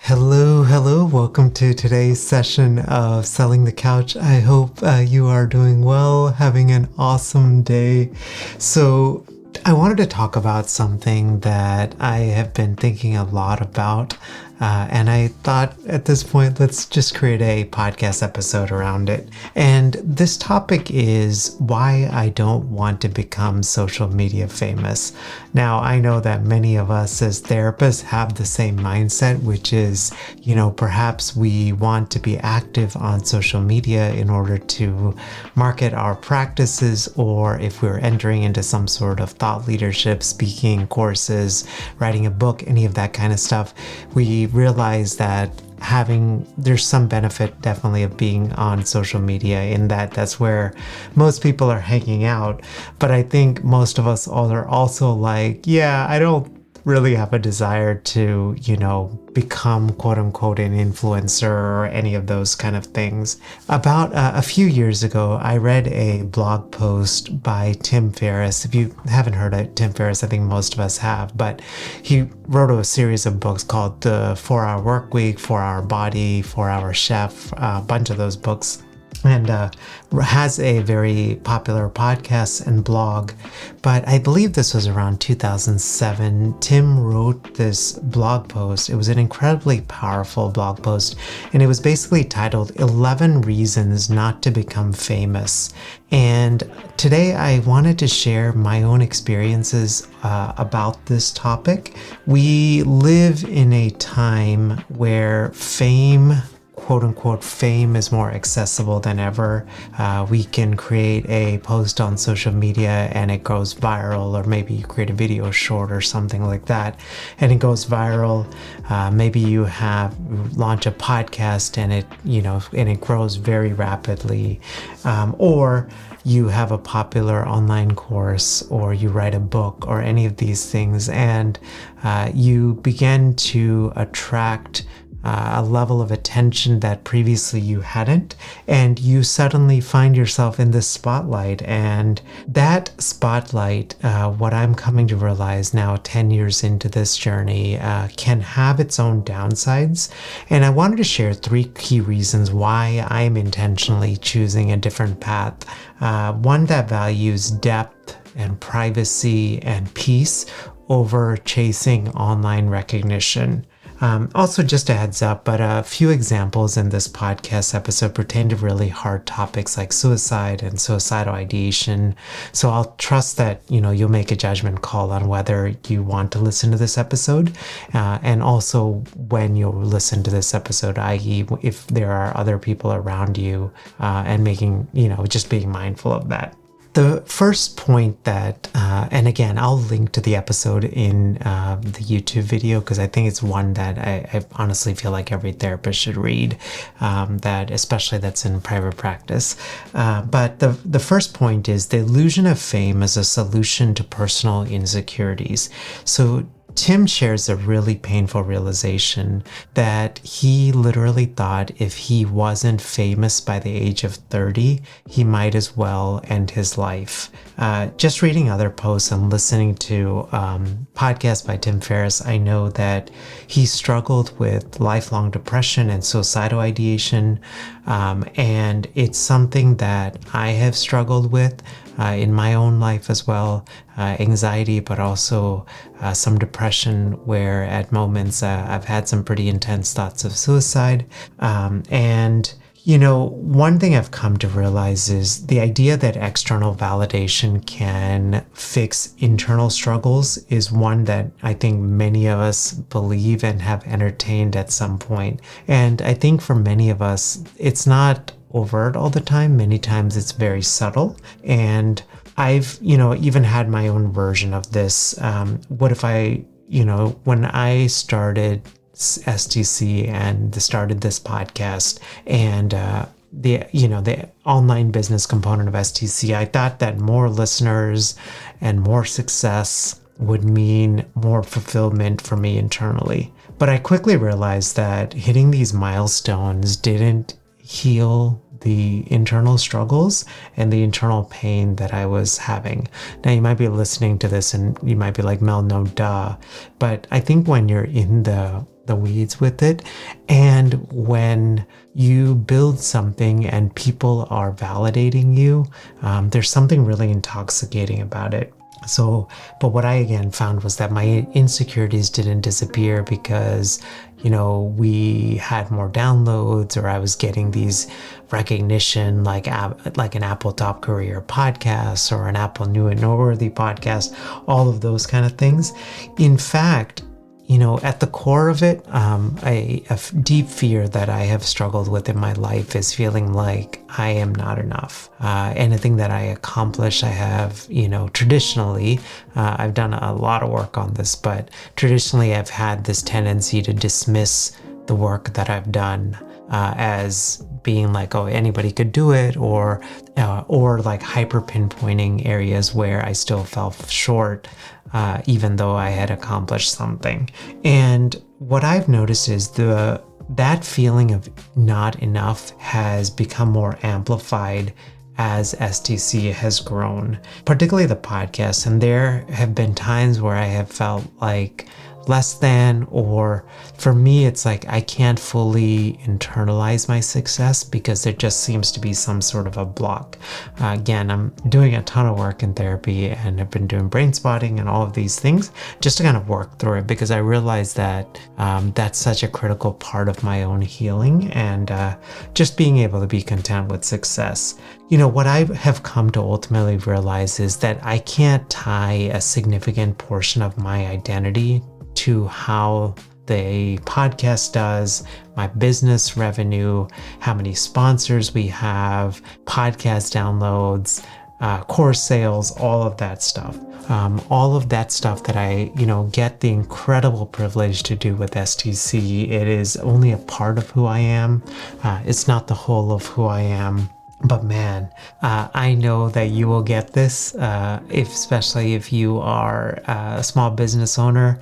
Hello. Welcome to today's session of Selling the Couch. I hope you are doing well, having an awesome day. So, I wanted to talk about something that I have been thinking a lot about. And I thought at this point, let's just create a podcast episode around it. And this topic is why I don't want to become social media famous. Now, I know that many of us as therapists have the same mindset, which is, perhaps we want to be active on social media in order to market our practices, or if we're entering into some sort of thought leadership, speaking courses, writing a book, any of that kind of stuff, we realize that there's some benefit definitely of being on social media, in that that's where most people are hanging out. But I think most of us all are also like, yeah, I don't really have a desire to, become quote unquote an influencer or any of those kind of things. About a few years ago, I read a blog post by Tim Ferriss. If you haven't heard of Tim Ferriss, I think most of us have, but he wrote a series of books called The 4-Hour Work Week, 4-Hour Body, 4-Hour Chef, a bunch of those books. And has a very popular podcast and blog. But I believe this was around 2007. Tim wrote this blog post. It was an incredibly powerful blog post, and it was basically titled 11 Reasons Not to Become Famous. And today I wanted to share my own experiences about this topic. We live in a time where quote unquote fame is more accessible than ever. We can create a post on social media and it goes viral, or maybe you create a video short or something like that and it goes viral. Maybe you launch a podcast and it grows very rapidly, or you have a popular online course, or you write a book, or any of these things, and you begin to attract a level of attention that previously you hadn't, and you suddenly find yourself in this spotlight. And that spotlight, what I'm coming to realize now 10 years into this journey, can have its own downsides. And I wanted to share 3 key reasons why I'm intentionally choosing a different path. One that values depth and privacy and peace over chasing online recognition. Also, just a heads up, but a few examples in this podcast episode pertain to really hard topics like suicide and suicidal ideation. So I'll trust that, you'll make a judgment call on whether you want to listen to this episode, and also when you'll listen to this episode, i.e. if there are other people around you, and just being mindful of that. The first point that, and again, I'll link to the episode in the YouTube video, because I think it's one that I honestly feel like every therapist should read, especially that's in private practice. But the first point is the illusion of fame as a solution to personal insecurities. So Tim shares a really painful realization that he literally thought if he wasn't famous by the age of 30, he might as well end his life. Just reading other posts and listening to podcasts by Tim Ferriss, I know that he struggled with lifelong depression and suicidal ideation. And it's something that I have struggled with in my own life as well. Anxiety, but also some depression, where at moments I've had some pretty intense thoughts of suicide. And one thing I've come to realize is the idea that external validation can fix internal struggles is one that I think many of us believe and have entertained at some point. And I think for many of us, it's not overt all the time. Many times it's very subtle. And I've, even had my own version of this. What if when I started STC and started this podcast and the online business component of STC, I thought that more listeners and more success would mean more fulfillment for me internally. But I quickly realized that hitting these milestones didn't heal the internal struggles and the internal pain that I was having. Now, you might be listening to this and you might be like, Mel, no, duh. But I think when you're in the the weeds with it. And when you build something and people are validating you, there's something really intoxicating about it. So, but what I again found was that my insecurities didn't disappear because, we had more downloads, or I was getting these recognition like an Apple Top Career podcast or an Apple New and Noteworthy podcast, all of those kind of things. In fact, at the core of it, a deep fear that I have struggled with in my life is feeling like I am not enough. Anything that I accomplish, I have, traditionally, I've done a lot of work on this, but traditionally I've had this tendency to dismiss the work that I've done as being like, oh, anybody could do it, or like hyper pinpointing areas where I still fell short, even though I had accomplished something. And what I've noticed is that feeling of not enough has become more amplified as STC has grown, particularly the podcast. And there have been times where I have felt like less than, or for me, it's like I can't fully internalize my success because there just seems to be some sort of a block. Again, I'm doing a ton of work in therapy and I've been doing brain spotting and all of these things just to kind of work through it, because I realize that that's such a critical part of my own healing, and just being able to be content with success. What I have come to ultimately realize is that I can't tie a significant portion of my identity to how the podcast does, my business revenue, how many sponsors we have, podcast downloads, course sales, all of that stuff. All of that stuff that I, get the incredible privilege to do with STC. It is only a part of who I am. It's not the whole of who I am. But man, I know that you will get this, especially if you are a small business owner,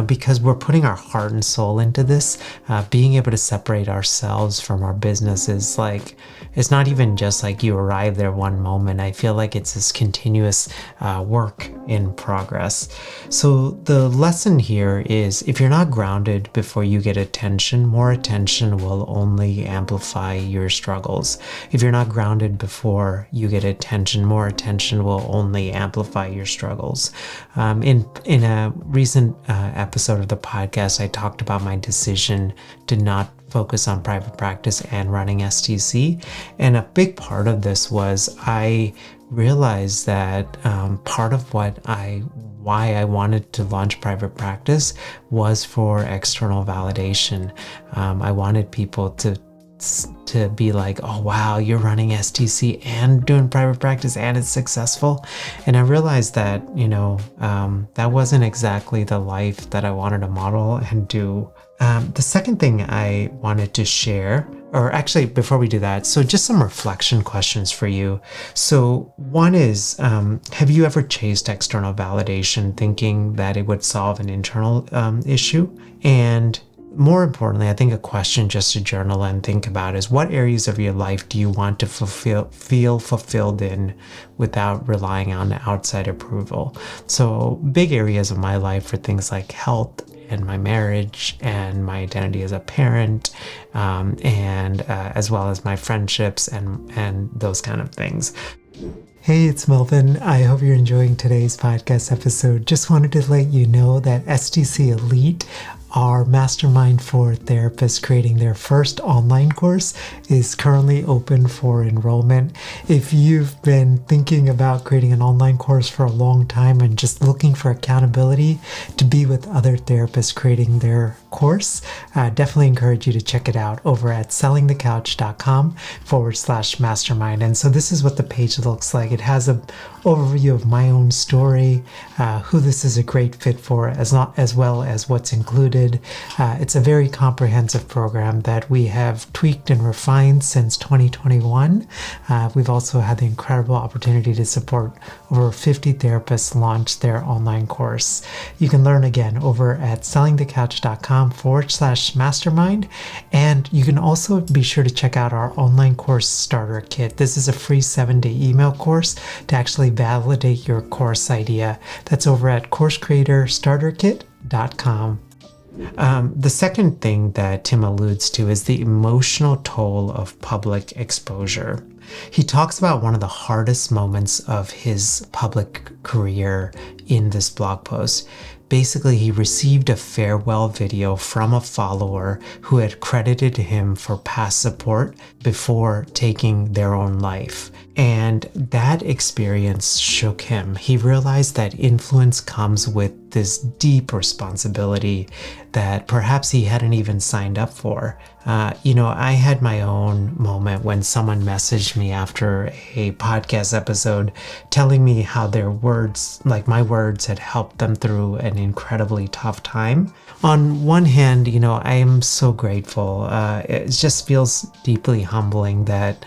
because we're putting our heart and soul into this, being able to separate ourselves from our business is like, it's not even just like you arrive there one moment. I feel like it's this continuous work in progress. So the lesson here is, if you're not grounded before you get attention, more attention will only amplify your struggles. If you're not grounded before you get attention, more attention will only amplify your struggles. In a recent episode of the podcast, I talked about my decision to not focus on private practice and running STC. And a big part of this was I realized that part of why I wanted to launch private practice was for external validation. I wanted people to be like, oh wow, you're running STC and doing private practice and it's successful. And I realized that, that wasn't exactly the life that I wanted to model and do. The second thing I wanted to share, or actually before we do that, so just some reflection questions for you. So one is, have you ever chased external validation thinking that it would solve an internal issue? And more importantly, I think a question just to journal and think about is, what areas of your life do you want to feel fulfilled in without relying on outside approval? So big areas of my life are things like health and my marriage and my identity as a parent, and as well as my friendships and those kind of things. Hey, it's Melvin. I hope you're enjoying today's podcast episode. Just wanted to let you know that STC Elite, our mastermind for therapists creating their first online course, is currently open for enrollment. If you've been thinking about creating an online course for a long time and just looking for accountability to be with other therapists creating their course, definitely encourage you to check it out over at sellingthecouch.com/mastermind. And so this is what the page looks like. It has an overview of my own story, who this is a great fit for, as well as what's included. It's a very comprehensive program that we have tweaked and refined since 2021. We've also had the incredible opportunity to support over 50 therapists launch their online course. You can learn again over at sellingthecouch.com/mastermind. And you can also be sure to check out our online course starter kit. This is a free 7-day email course to actually validate your course idea. That's over at coursecreatorstarterkit.com. insecurities.com. The second thing that Tim alludes to is the emotional toll of public exposure. He talks about one of the hardest moments of his public career in this blog post. Basically, he received a farewell video from a follower who had credited him for past support before taking their own life. And that experience shook him. He realized that influence comes with this deep responsibility that perhaps he hadn't even signed up for. I had my own moment when someone messaged me after a podcast episode telling me how their words, like my words, had helped them through an incredibly tough time. On one hand, I am so grateful. It just feels deeply humbling that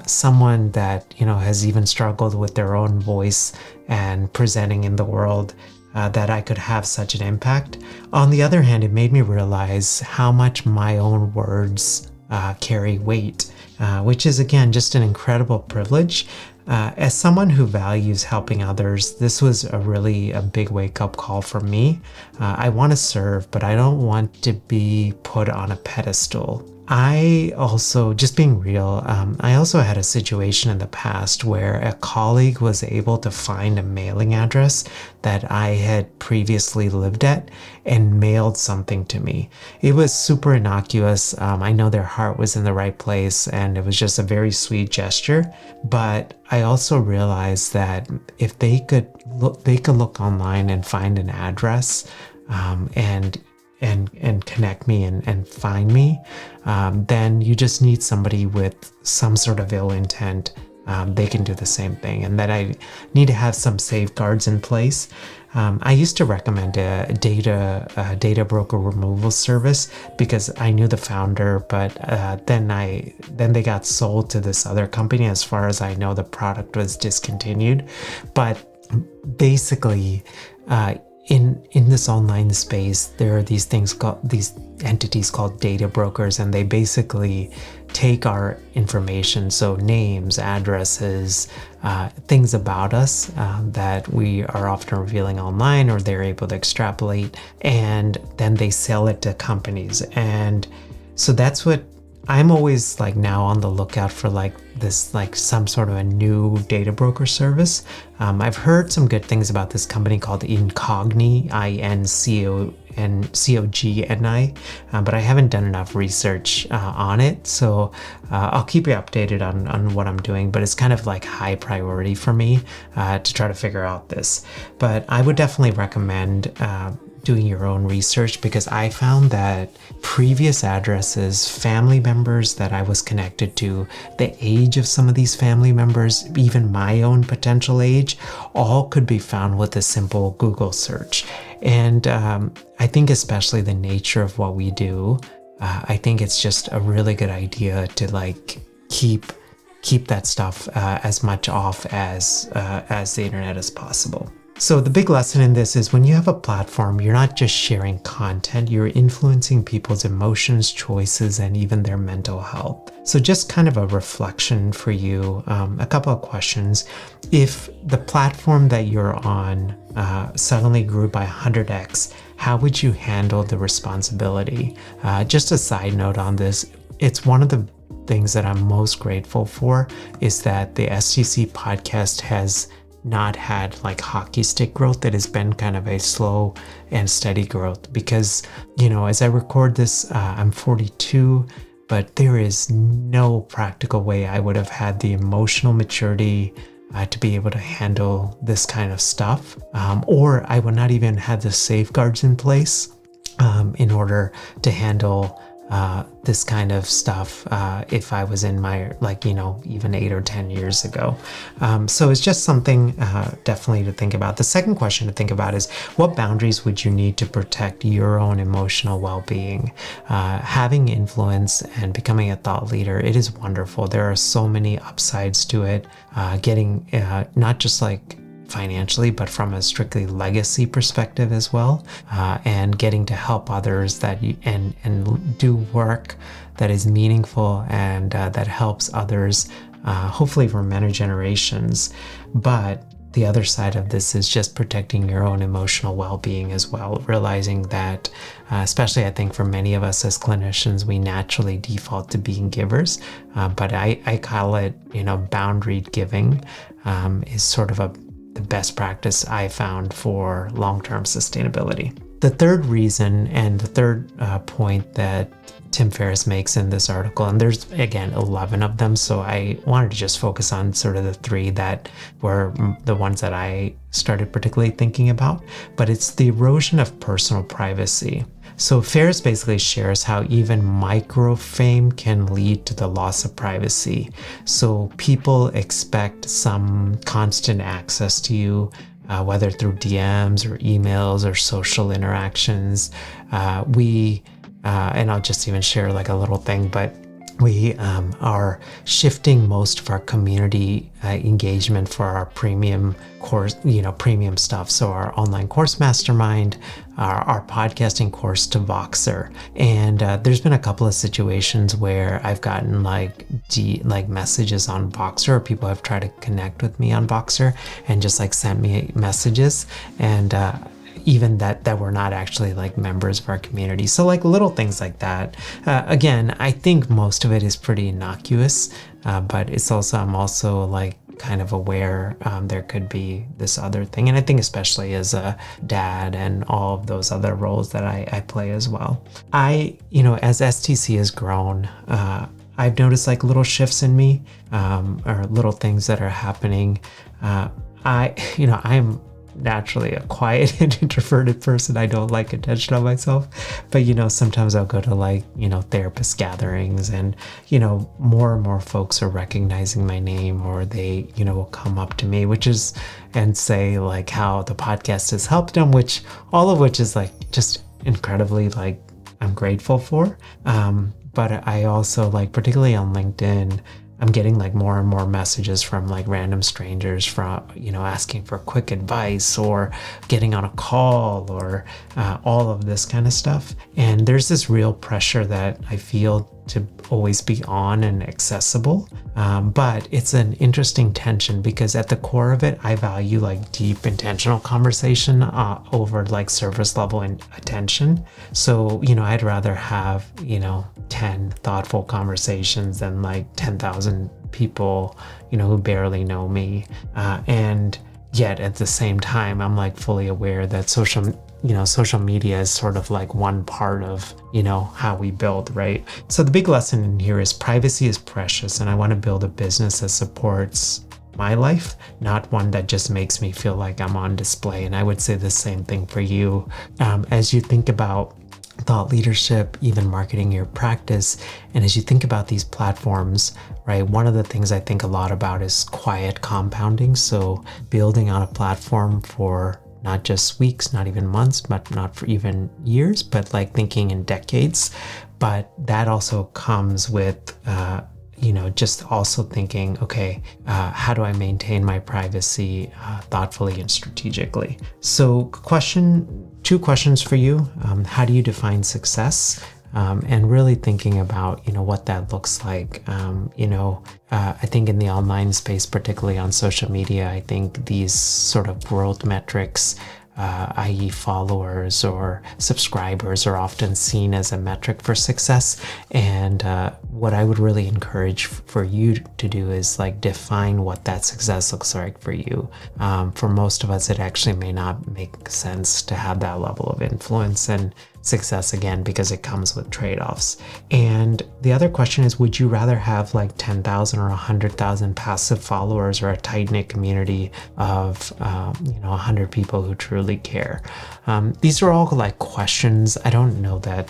someone that has even struggled with their own voice and presenting in the world, that I could have such an impact. On the other hand, it made me realize how much my own words carry weight, which is again just an incredible privilege. As someone who values helping others, this was a big wake-up call for me. I want to serve, but I don't want to be put on a pedestal. I also, just being real, I also had a situation in the past where a colleague was able to find a mailing address that I had previously lived at and mailed something to me. It was super innocuous. I know their heart was in the right place and it was just a very sweet gesture. But I also realized that if they could look online and find an address, and connect me and find me, then you just need somebody with some sort of ill intent. They can do the same thing, and that I need to have some safeguards in place. I used to recommend a data broker removal service because I knew the founder, but then they got sold to this other company. As far as I know, the product was discontinued. But basically, in this online space, there are these entities called data brokers, and they basically take our information, so names, addresses, things about us that we are often revealing online, or they're able to extrapolate, and then they sell it to companies. And so that's what I'm always now on the lookout for, some sort of a new data broker service. I've heard some good things about this company called Incogni, INCOGNI, but I haven't done enough research on it. So I'll keep you updated on what I'm doing, but it's kind of high priority for me to try to figure out this. But I would definitely recommend doing your own research, because I found that previous addresses, family members that I was connected to, the age of some of these family members, even my own potential age, all could be found with a simple Google search. And I think especially the nature of what we do, I think it's just a really good idea to keep that stuff as much off as the internet as possible. So the big lesson in this is, when you have a platform, you're not just sharing content, you're influencing people's emotions, choices, and even their mental health. So just kind of a reflection for you, a couple of questions. If the platform that you're on suddenly grew by 100x, how would you handle the responsibility? Just a side note on this, it's one of the things that I'm most grateful for is that the STC podcast has not had hockey stick growth. That has been kind of a slow and steady growth, because as I record this, I'm 42, but there is no practical way I would have had the emotional maturity to be able to handle this kind of stuff, or I would not even have the safeguards in place in order to handle this kind of stuff if I was in my even 8 or 10 years ago. So it's just something definitely to think about. The second question to think about is, what boundaries would you need to protect your own emotional well-being? Having influence and becoming a thought leader, it is wonderful. There are so many upsides to it. Getting not just financially, but from a strictly legacy perspective as well, and getting to help others and do work that is meaningful and that helps others, hopefully for many generations. But the other side of this is just protecting your own emotional well-being as well, realizing that, especially I think for many of us as clinicians, we naturally default to being givers, but I call it, boundaried giving is sort of the best practice I found for long-term sustainability. The third reason and the third point that Tim Ferriss makes in this article, and there's again 11 of them, so I wanted to just focus on sort of the 3 that were the ones that I started particularly thinking about, but it's the erosion of personal privacy. So Ferriss basically shares how even micro fame can lead to the loss of privacy. So people expect some constant access to you, whether through DMs or emails or social interactions. And I'll just even share like a little thing, but we are shifting most of our community engagement for our premium course, premium stuff. So our online course mastermind, our podcasting course to Voxer. And there's been a couple of situations where I've gotten like messages on Voxer, or people have tried to connect with me on Voxer and just like sent me messages, and even that we're not actually like members of our community. So like little things like that. Again, I think most of it is pretty innocuous, but I'm also like kind of aware there could be this other thing. And I think especially as a dad and all of those other roles that I play as well. As STC has grown, I've noticed like little shifts in me, or little things that are happening. I'm naturally a quiet and introverted person. I don't like attention on myself, but sometimes I'll go to like therapist gatherings, and more and more folks are recognizing my name, or they will come up to me and say like how the podcast has helped them, all of which is like just incredibly like I'm grateful for. But I also like, particularly on LinkedIn, I'm getting like more and more messages from like random strangers asking for quick advice or getting on a call, or all of this kind of stuff. And there's this real pressure that I feel to always be on and accessible. But it's an interesting tension, because at the core of it, I value like deep intentional conversation over like surface level attention. So, I'd rather have, 10 thoughtful conversations than like 10,000 people, who barely know me. And yet at the same time, I'm like fully aware that social media is sort of like one part of, how we build, right? So the big lesson in here is privacy is precious, and I want to build a business that supports my life, not one that just makes me feel like I'm on display. And I would say the same thing for you. As you think about thought leadership, even marketing your practice, and as you think about these platforms, right, one of the things I think a lot about is quiet compounding. So building on a platform for not just weeks, not even months, but not for even years, but like thinking in decades. But that also comes with just also thinking, okay, how do I maintain my privacy thoughtfully and strategically? So two questions for you. How do you define success? And really thinking about, what that looks like. I think in the online space, particularly on social media, I think these sort of growth metrics, i.e. followers or subscribers, are often seen as a metric for success. And what I would really encourage for you to do is like define what that success looks like for you. For most of us, it actually may not make sense to have that level of influence and success, again, because it comes with trade-offs. And the other question is, would you rather have like 10,000 or 100,000 passive followers, or a tight-knit community of 100 people who truly care? These are all like questions. I don't know that,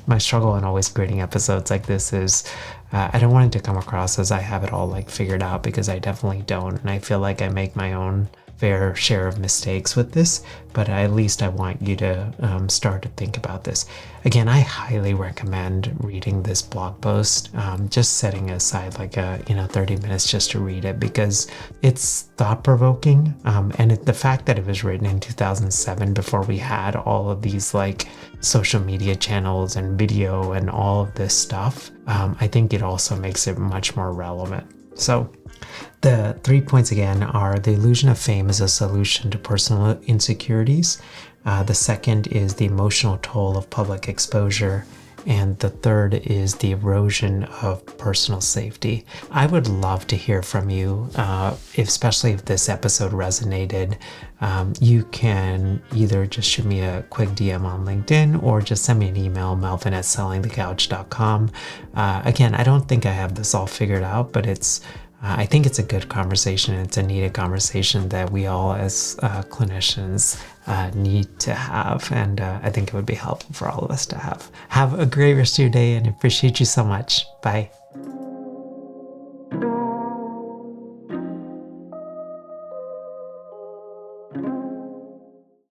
my struggle in always creating episodes like this is I don't want it to come across as I have it all like figured out, because I definitely don't. And I feel like I make my own fair share of mistakes with this, but at least I want you to start to think about this. Again, I highly recommend reading this blog post, just setting aside like 30 minutes just to read it, because it's thought-provoking. And the fact that it was written in 2007, before we had all of these like social media channels and video and all of this stuff, I think it also makes it much more relevant. So The 3 points again are: the illusion of fame is a solution to personal insecurities. The second is the emotional toll of public exposure. And the third is the erosion of personal safety. I would love to hear from you, especially if this episode resonated. You can either just shoot me a quick DM on LinkedIn or just send me an email, melvin@sellingthecouch.com. Again, I don't think I have this all figured out, but I think it's a good conversation. It's a needed conversation that we all as clinicians need to have. And I think it would be helpful for all of us to have. Have a great rest of your day and appreciate you so much. Bye.